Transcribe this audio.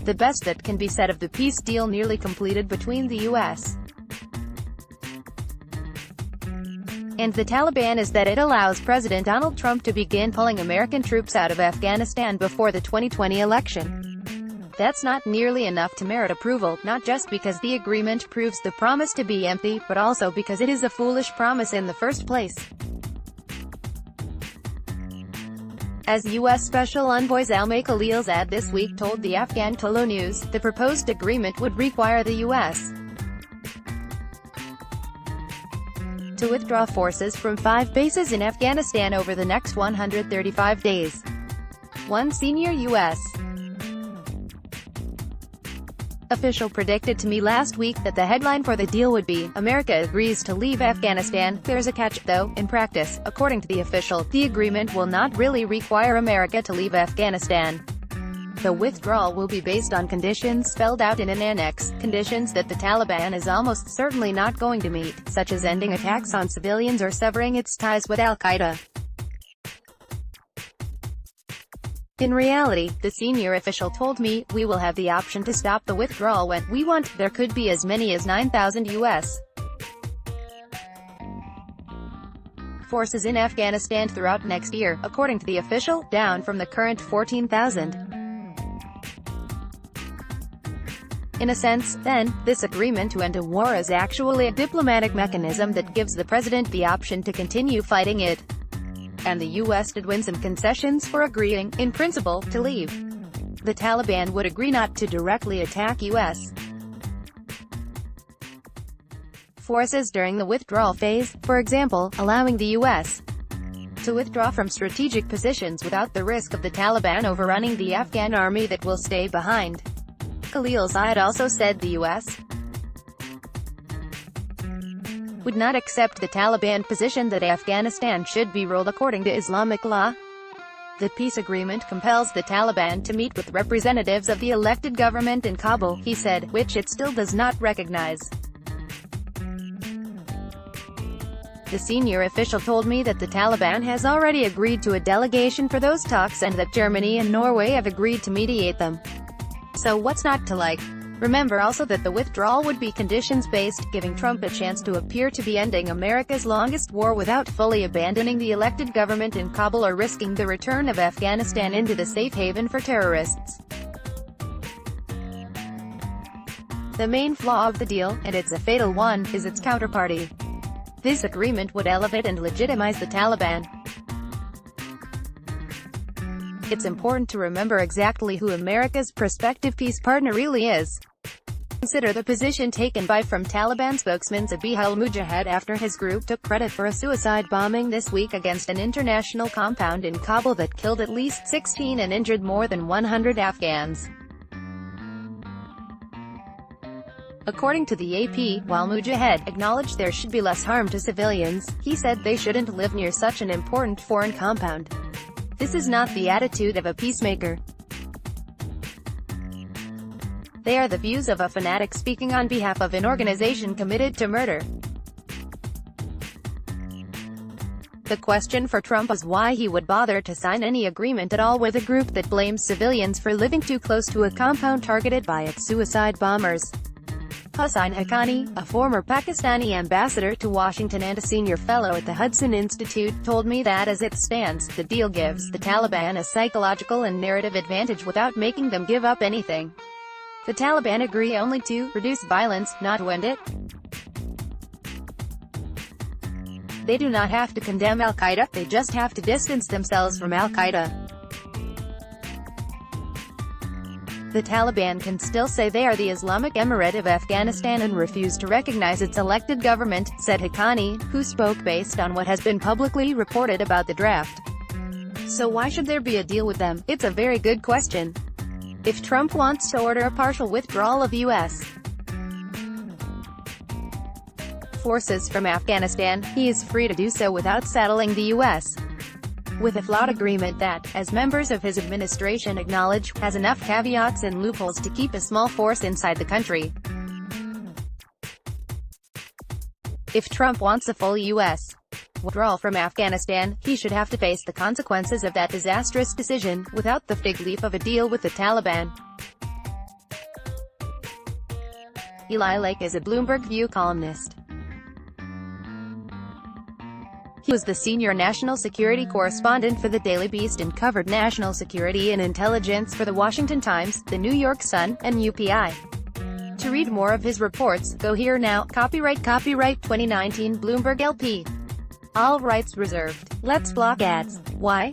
the best that can be said of the peace deal nearly completed between the U.S. and the Taliban is that it allows President Donald Trump to begin pulling American troops out of Afghanistan before the 2020 election. That's not nearly enough to merit approval, not just because the agreement proves the promise to be empty, but also because it is a foolish promise in the first place. As U.S. Special Envoy Zalmay Khalilzad this week told the Afghan Tolo News, the proposed agreement would require the U.S. to withdraw forces from 5 bases in Afghanistan over the next 135 days. One senior U.S. official predicted to me last week that the headline for the deal would be, "America agrees to leave Afghanistan." There's a catch, though. In practice, according to the official, the agreement will not really require America to leave Afghanistan. The withdrawal will be based on conditions spelled out in an annex, conditions that the Taliban is almost certainly not going to meet, such as ending attacks on civilians or severing its ties with al-Qaeda. In reality, the senior official told me, "We will have the option to stop the withdrawal when we want. There could be as many as 9,000 U.S. forces in Afghanistan throughout next year," according to the official, down from the current 14,000. In a sense, then, this agreement to end a war is actually a diplomatic mechanism that gives the president the option to continue fighting it. And the U.S. did win some concessions for agreeing, in principle, to leave. The Taliban would agree not to directly attack U.S. forces during the withdrawal phase, for example, allowing the U.S. to withdraw from strategic positions without the risk of the Taliban overrunning the Afghan army that will stay behind. Khalilzad also said the U.S. would not accept the Taliban position that Afghanistan should be ruled according to Islamic law. The peace agreement compels the Taliban to meet with representatives of the elected government in Kabul, he said, which it still does not recognize. The senior official told me that the Taliban has already agreed to a delegation for those talks and that Germany and Norway have agreed to mediate them. So what's not to like? Remember also that the withdrawal would be conditions-based, giving Trump a chance to appear to be ending America's longest war without fully abandoning the elected government in Kabul or risking the return of Afghanistan into the safe haven for terrorists. The main flaw of the deal, and it's a fatal one, is its counterparty. This agreement would elevate and legitimize the Taliban. It's important to remember exactly who America's prospective peace partner really is. Consider the position taken by from Taliban spokesman Zabihah al-Mujahid after his group took credit for a suicide bombing this week against an international compound in Kabul that killed at least 16 and injured more than 100 Afghans. According to the AP, while Mujahid acknowledged there should be less harm to civilians, he said they shouldn't live near such an important foreign compound. This is not the attitude of a peacemaker. They are the views of a fanatic speaking on behalf of an organization committed to murder. The question for Trump is why he would bother to sign any agreement at all with a group that blames civilians for living too close to a compound targeted by its suicide bombers. Hussain Haqqani, a former Pakistani ambassador to Washington and a senior fellow at the Hudson Institute, told me that as it stands, the deal gives the Taliban a psychological and narrative advantage without making them give up anything. The Taliban agree only to reduce violence, not to end it. They do not have to condemn al-Qaeda, they just have to distance themselves from al-Qaeda. The Taliban can still say they are the Islamic Emirate of Afghanistan and refuse to recognize its elected government, said Haqqani, who spoke based on what has been publicly reported about the draft. So why should there be a deal with them? It's a very good question. If Trump wants to order a partial withdrawal of U.S. forces from Afghanistan, he is free to do so without saddling the U.S. with a flawed agreement that, as members of his administration acknowledge, has enough caveats and loopholes to keep a small force inside the country. If Trump wants a full U.S. withdrawal from Afghanistan, he should have to face the consequences of that disastrous decision, without the fig leaf of a deal with the Taliban. Eli Lake is a Bloomberg View columnist. He was the senior national security correspondent for the Daily Beast and covered national security and intelligence for The Washington Times, The New York Sun, and UPI. To read more of his reports, go here now. Copyright 2019 Bloomberg LP. All rights reserved. Let's block ads. Why?